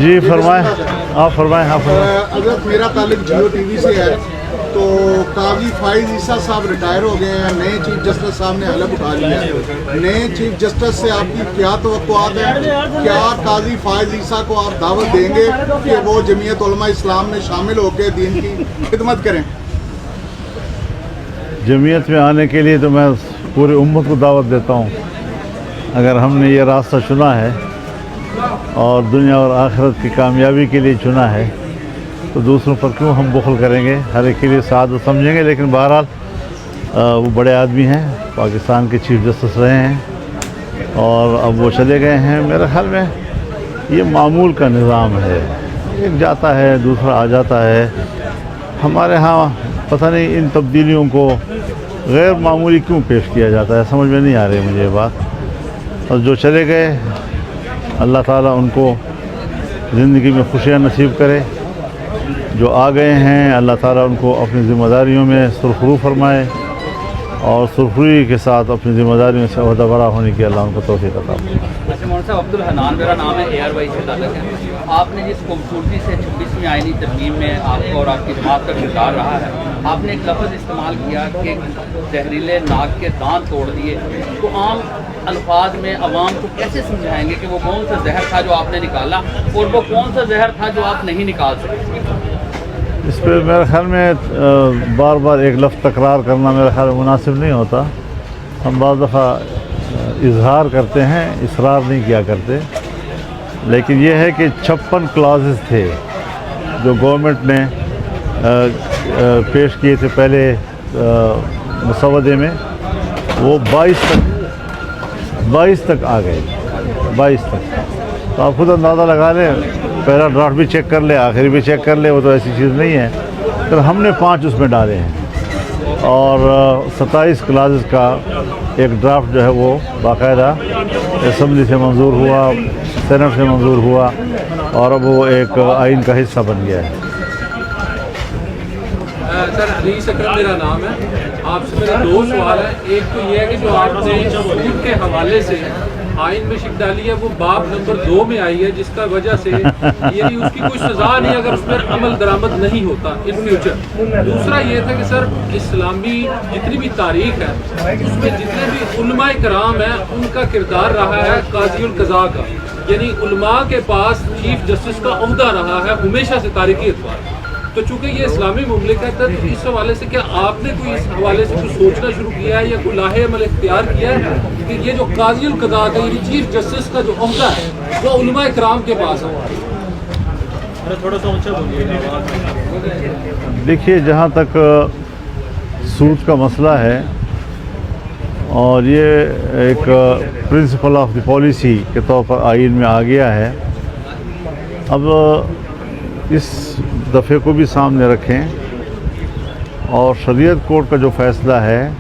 جی فرمائیں آپ فرمائیں حضرت میرا تعلق جیو ٹی وی سے ہے، تو قاضی فائز عیسیٰ صاحب ریٹائر ہو گئے ہیں، نئے چیف جسٹس صاحب نے حلف اٹھا لیا ہے۔ نئے چیف جسٹس سے آپ کی کیا توقعات ہیں؟ کیا قاضی فائز عیسیٰ کو آپ دعوت دیں گے کہ وہ جمعیت علماء اسلام میں شامل ہو کے دین کی خدمت کریں؟ جمعیت میں آنے کے لیے تو میں پورے امت کو دعوت دیتا ہوں۔ اگر ہم نے یہ راستہ چنا ہے اور دنیا اور آخرت کی کامیابی کے لیے چنا ہے تو دوسروں پر کیوں ہم بخل کریں گے؟ ہر ایک کے لیے سعادت سمجھیں گے۔ لیکن بہرحال وہ بڑے آدمی ہیں، پاکستان کے چیف جسٹس رہے ہیں اور اب وہ چلے گئے ہیں۔ میرے خیال میں یہ معمول کا نظام ہے، ایک جاتا ہے دوسرا آ جاتا ہے۔ ہمارے ہاں پتہ نہیں ان تبدیلیوں کو غیر معمولی کیوں پیش کیا جاتا ہے، سمجھ میں نہیں آ رہی مجھے یہ بات۔ اور جو چلے گئے اللہ تعالیٰ ان کو زندگی میں خوشیاں نصیب کرے، جو آ گئے ہیں اللہ تعالیٰ ان کو اپنی ذمہ داریوں میں سرخرو فرمائے اور سرخروئی کے ساتھ اپنی ذمہ داریوں سے عہدہ برا ہونے کی اللہ ان کو توفیق عطا فرمائے۔ مولانا صاحب عبدالحنان میرا نام ہے، ایئر وائی سے تعلق ہے۔ آپ نے جس خوبصورتی سے 26ویں آئینی ترمیم میں آپ کو اور آپ کی جماعت کا کردار رہا ہے، آپ نے ایک لفظ استعمال کیا کہ زہریلے ناک کے دانت توڑ دیے، تو عام الفاظ میں عوام کو کیسے سمجھائیں گے کہ وہ کون سا زہر تھا جو آپ نے نکالا اور وہ کون سا زہر تھا جو آپ نہیں نکال سکے؟ اس پہ میرے خیال میں بار بار ایک لفظ تکرار کرنا میرے خیال میں مناسب نہیں ہوتا۔ ہم بعض دفعہ اظہار کرتے ہیں، اصرار نہیں کیا کرتے۔ لیکن یہ ہے کہ 56 کلازز تھے جو گورنمنٹ نے پیش کیے تھے پہلے مسودے میں، وہ 22 تک آ گئے، 22 تک۔ تو آپ خود اندازہ لگا لیں، پہلا ڈرافٹ بھی چیک کر لے، آخری بھی چیک کر لے، وہ تو ایسی چیز نہیں ہے۔ پھر ہم نے 5 اس میں ڈالے ہیں اور 27 کلازز کا ایک ڈرافٹ جو ہے وہ باقاعدہ اسمبلی سے منظور ہوا، سینٹ سے منظور ہوا اور اب وہ ایک آئین کا حصہ بن گیا ہے۔ سر حدیث اکرم میرا نام ہے، آپ سے میرے 2 سوال ہیں۔ ایک تو یہ ہے کہ جو آپ نے سود کے حوالے سے آئین میں شک ڈالی ہے وہ باب نمبر 2 میں آئی ہے، جس کا وجہ سے یعنی اس کی کوئی سزا نہیں اگر اس پر عمل درآمد نہیں ہوتا ان فیوچر۔ دوسرا یہ تھا کہ سر اسلامی جتنی بھی تاریخ ہے اس میں جتنے بھی علماء کرام ہیں ان کا کردار رہا ہے قاضی القضاء کا، یعنی علماء کے پاس چیف جسٹس کا عہدہ رہا ہے ہمیشہ سے تاریخی اعتبار۔ تو چونکہ یہ اسلامی مملکت ہے تو اس حوالے سے کیا آپ نے کوئی اس حوالے سے کچھ سوچنا شروع کیا ہے یا کوئی لاہ عمل اختیار کیا ہے کہ یہ جو قاضی القضاء کا یعنی چیف جسٹس کا جو عہدہ ہے وہ علماء کرام کے پاس ہے؟ دیکھیے جہاں تک سود کا مسئلہ ہے اور یہ ایک پرنسپل آف دی پالیسی کے طور پر آئین میں آ گیا ہے، اب اس دفعے کو بھی سامنے رکھیں اور شریعت کورٹ کا جو فیصلہ ہے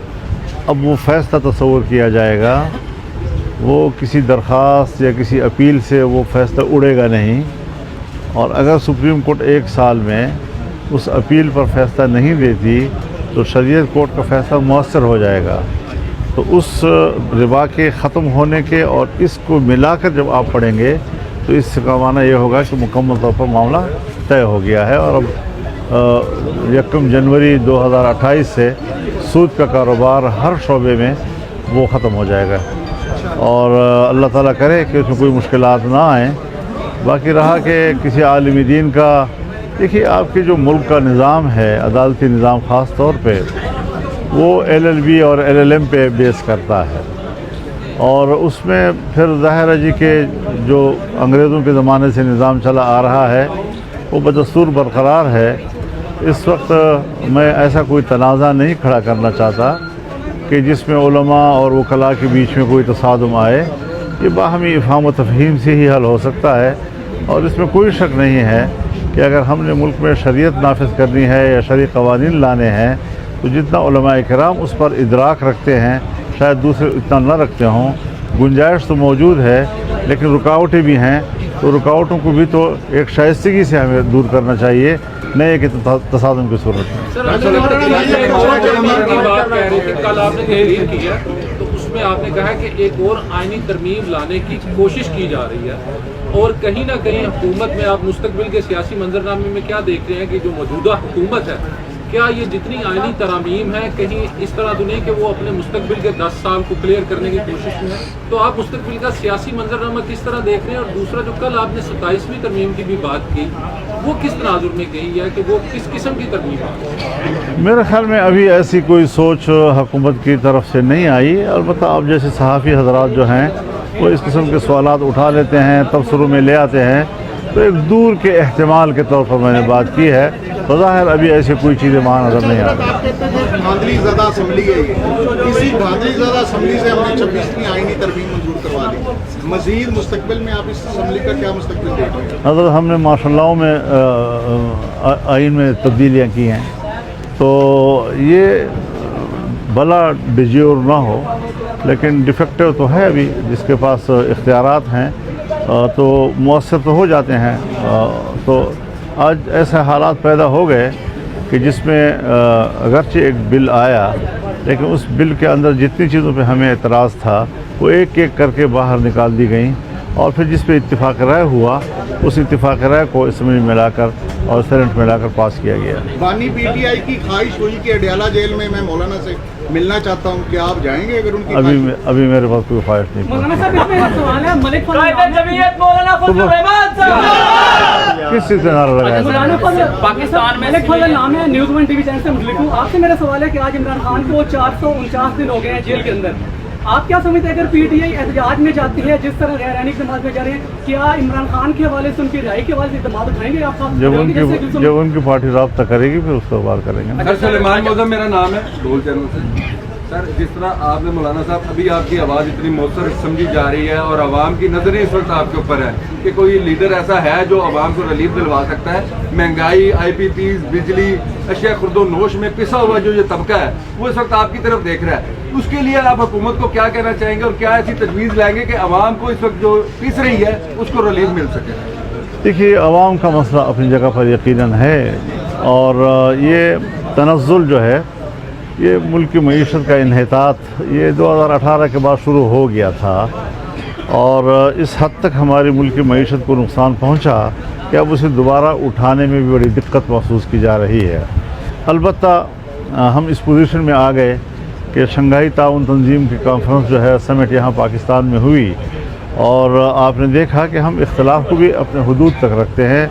اب وہ فیصلہ تصور کیا جائے گا، وہ کسی درخواست یا کسی اپیل سے وہ فیصلہ اڑے گا نہیں۔ اور اگر سپریم کورٹ 1 سال میں اس اپیل پر فیصلہ نہیں دیتی تو شریعت کورٹ کا فیصلہ مؤثر ہو جائے گا۔ تو اس ربا کے ختم ہونے کے اور اس کو ملا کر جب آپ پڑھیں گے تو اس سے کا معنی یہ ہوگا کہ مکمل طور پر معاملہ طے ہو گیا ہے اور اب 1 جنوری 2028 سے سود کا کاروبار ہر شعبے میں وہ ختم ہو جائے گا اور اللہ تعالیٰ کرے کہ اس میں کوئی مشکلات نہ آئیں۔ باقی رہا کہ کسی عالم دین کا، دیکھیے آپ کے جو ملک کا نظام ہے عدالتی نظام خاص طور پہ وہ LLB اور LLM پہ بیس کرتا ہے اور اس میں پھر ظاہر ہے جی کہ جو انگریزوں کے زمانے سے نظام چلا آ رہا ہے وہ بدستور برقرار ہے۔ اس وقت میں ایسا کوئی تنازع نہیں کھڑا کرنا چاہتا کہ جس میں علماء اور وکلاء کے بیچ میں کوئی تصادم آئے۔ یہ باہمی افہام و تفہیم سے ہی حل ہو سکتا ہے اور اس میں کوئی شک نہیں ہے کہ اگر ہم نے ملک میں شریعت نافذ کرنی ہے یا شرعی قوانین لانے ہیں تو جتنا علماء کرام اس پر ادراک رکھتے ہیں شاید دوسرے اتنا نہ رکھتے ہوں۔ گنجائش تو موجود ہے لیکن رکاوٹیں بھی ہیں، تو رکاوٹوں کو بھی تو ایک شائستگی سے ہمیں دور کرنا چاہیے، نئے کہ تصادم کی صورت میں۔ سر کی بات کہہ رہے تھے، کل آپ نے تحریر کی ہے تو اس میں آپ نے کہا ہے کہ ایک اور آئینی ترمیم لانے کی کوشش کی جا رہی ہے، اور کہیں نہ کہیں حکومت میں آپ مستقبل کے سیاسی منظرنامے میں کیا دیکھ رہے ہیں کہ جو موجودہ حکومت ہے، کیا یہ جتنی آئینی ترامیم ہے کہیں اس طرح تو نہیں کہ وہ اپنے مستقبل کے 10 سال کو کلیئر کرنے کی کوشش میں ہے؟ تو آپ مستقبل کا سیاسی منظرنامہ کس طرح دیکھ رہے ہیں؟ اور دوسرا جو کل آپ نے 27ویں ترمیم کی بھی بات کی، وہ کس تناظر میں کہی ہے کہ وہ کس قسم کی ترمیم ہے؟ میرے خیال میں ابھی ایسی کوئی سوچ حکومت کی طرف سے نہیں آئی، البتہ اب جیسے صحافی حضرات جو ہیں وہ اس قسم کے سوالات اٹھا لیتے ہیں، تبصروں میں لے آتے ہیں، تو ایک دور کے احتمال کے طور پر میں نے بات کی ہے، بظاہر ابھی ایسی کوئی چیزیں وہاں نظر نہیں آ رہی۔ آپ کہتے ہیں کہ دھاندلی زدہ اسمبلی ہے یہ، اسی دھاندلی زدہ اسمبلی سے ہم نے 26ویں آئینی ترمیم منظور کروا دی، مزید مستقبل میں آپ اس اسمبلی کا کیا مستقبل دیکھ رہے ہیں؟ حضرت ہم نے ماشاء اللہ میں آئین میں تبدیلیاں کی ہیں، تو یہ بلا ڈیجیور نہ ہو، لیکن ڈیفیکٹو تو ہے ابھی، جس کے پاس اختیارات ہیں تو مؤثر تو ہو جاتے ہیں۔ تو آج ایسے حالات پیدا ہو گئے کہ جس میں اگرچہ ایک بل آیا، لیکن اس بل کے اندر جتنی چیزوں پہ ہمیں اعتراض تھا وہ ایک ایک کر کے باہر نکال دی گئیں، اور پھر جس پہ اتفاق رائے ہوا اس اتفاق رائے کو اسمبلی میں لا کر اور سینٹ میں لا کر پاس کیا گیا۔ بانی پی ٹی آئی کی خواہش ہوئی کہ اڈیالہ جیل میں مولانا سے ملنا چاہتا ہوں، کیا آپ جائیں گے اگر ان کی ابھی میرے پاس کوئی خواہش نہیں۔ مولانا صاحب اس میں سوال ہے، ملک کس چیز سے نعرہ لگایا؟ پاکستان میں ملک فضل نام ہے، نیوز 1 ٹی وی چینل سے متعلق ہوں۔ آپ سے میرا سوال ہے کہ آج عمران خان کو 449 دن ہو گئے ہیں جیل کے اندر، آپ کیا سمجھتے ہیں اگر پی ٹی آئی احتجاج میں جاتی ہے، جس طرح غیر آئینی اقدامات میں جا رہے ہیں، کیا عمران خان کے حوالے سے ان کی رہائی کے حوالے سے اقدامات اٹھائیں گے آپ؟ جب ان کی پارٹی رابطہ کرے گی پھر اس کو بات کریں گے۔ سر سلیمان موزم میرا نام ہے، ڈول چینل سے۔ سر جس طرح آپ نے مولانا صاحب ابھی آپ کی آواز اتنی مؤثر سمجھی جا رہی ہے اور عوام کی نظریں اس وقت آپ کے اوپر ہے کہ کوئی لیڈر ایسا ہے جو عوام کو ریلیف دلوا سکتا ہے، مہنگائی، آئی پی پیز، بجلی، اشیاء خرد و نوش میں پسا ہوا جو یہ طبقہ ہے وہ اس وقت آپ کی طرف دیکھ رہا ہے، اس کے لیے آپ حکومت کو کیا کہنا چاہیں گے اور کیا ایسی تجویز لائیں گے کہ عوام کو اس وقت جو پس رہی ہے اس کو ریلیف مل سکے؟ دیکھیے، عوام کا مسئلہ اپنی جگہ پر یقیناً ہے، اور یہ تنزل جو ہے، یہ ملک کی معیشت کا انحطاط یہ 2018 کے بعد شروع ہو گیا تھا، اور اس حد تک ہماری ملک کی معیشت کو نقصان پہنچا کہ اب اسے دوبارہ اٹھانے میں بھی بڑی دقت محسوس کی جا رہی ہے۔ البتہ ہم اس پوزیشن میں آ گئے کہ شنگھائی تعاون تنظیم کی کانفرنس جو ہے سمٹ یہاں پاکستان میں ہوئی، اور آپ نے دیکھا کہ ہم اختلاف کو بھی اپنے حدود تک رکھتے ہیں۔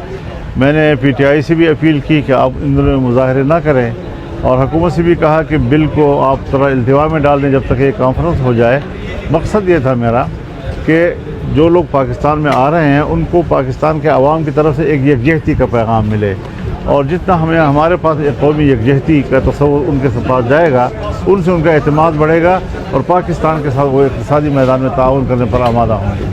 میں نے پی ٹی آئی سے بھی اپیل کی کہ آپ ان دنوں میں مظاہرے نہ کریں، اور حکومت سے بھی کہا کہ بل کو آپ ذرا التوا میں ڈال دیں جب تک یہ کانفرنس ہو جائے۔ مقصد یہ تھا میرا کہ جو لوگ پاکستان میں آ رہے ہیں ان کو پاکستان کے عوام کی طرف سے ایک یکجہتی کا پیغام ملے، اور جتنا ہمارے پاس ایک قومی یکجہتی کا تصور ان کے پاس جائے گا، ان سے ان کا اعتماد بڑھے گا، اور پاکستان کے ساتھ وہ اقتصادی میدان میں تعاون کرنے پر آمادہ ہوں گے۔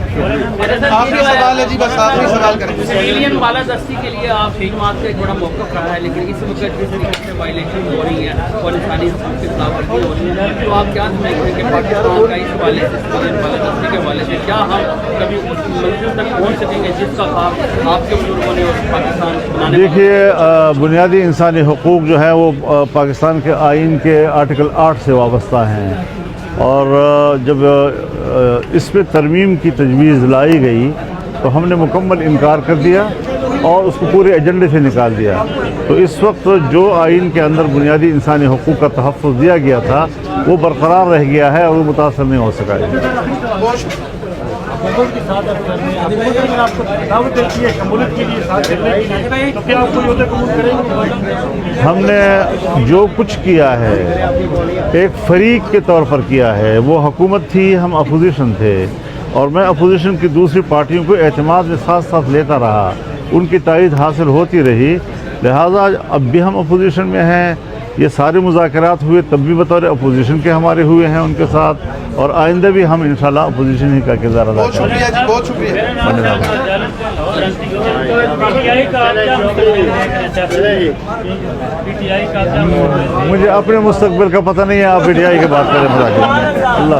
آخری سوال ہے جی، بس آخری سوال کریں۔ سویلین بالادستی کے لیے آپ ایک بات کا ایک بڑا موقف رہا ہے، لیکن اس وقت جس طریقے سے وائلیشن ہو رہی ہے اور انسانی حقوق کی خلاف ورزی ہو رہی ہے، تو آپ کیا سمجھتے ہیں کہ پاکستان کا اس حوالے سے سویلین بالادستی کے حوالے سے کیا ہم کبھی اس منزل تک پہنچ سکیں گے جس کا خواب آپ کے بزرگوں نے پاکستان بنانے؟ دیکھیے، بنیادی انسانی حقوق جو ہیں وہ پاکستان کے آئین کے آرٹیکل 8 سے وابستہ ہیں، اور جب اس میں ترمیم کی تجویز لائی گئی تو ہم نے مکمل انکار کر دیا اور اس کو پورے ایجنڈے سے نکال دیا۔ تو اس وقت جو آئین کے اندر بنیادی انسانی حقوق کا تحفظ دیا گیا تھا وہ برقرار رہ گیا ہے اور وہ متاثر نہیں ہو سکا ہے۔ ہم نے جو کچھ کیا ہے ایک فریق کے طور پر کیا ہے، وہ حکومت تھی، ہم اپوزیشن تھے، اور میں اپوزیشن کی دوسری پارٹیوں کو اعتماد میں ساتھ ساتھ لیتا رہا، ان کی تائید حاصل ہوتی رہی، لہٰذا اب بھی ہم اپوزیشن میں ہیں۔ یہ سارے مذاکرات ہوئے تب بھی بطور اپوزیشن کے ہمارے ہوئے ہیں ان کے ساتھ، اور آئندہ بھی ہم انشاءاللہ اپوزیشن ہی کا کردار ادا کریں گے۔ شکریہ جی، بہت شکریہ۔ مجھے اپنے مستقبل کا پتہ نہیں ہے، آپ پی ٹی آئی کی بات کریں، اللہ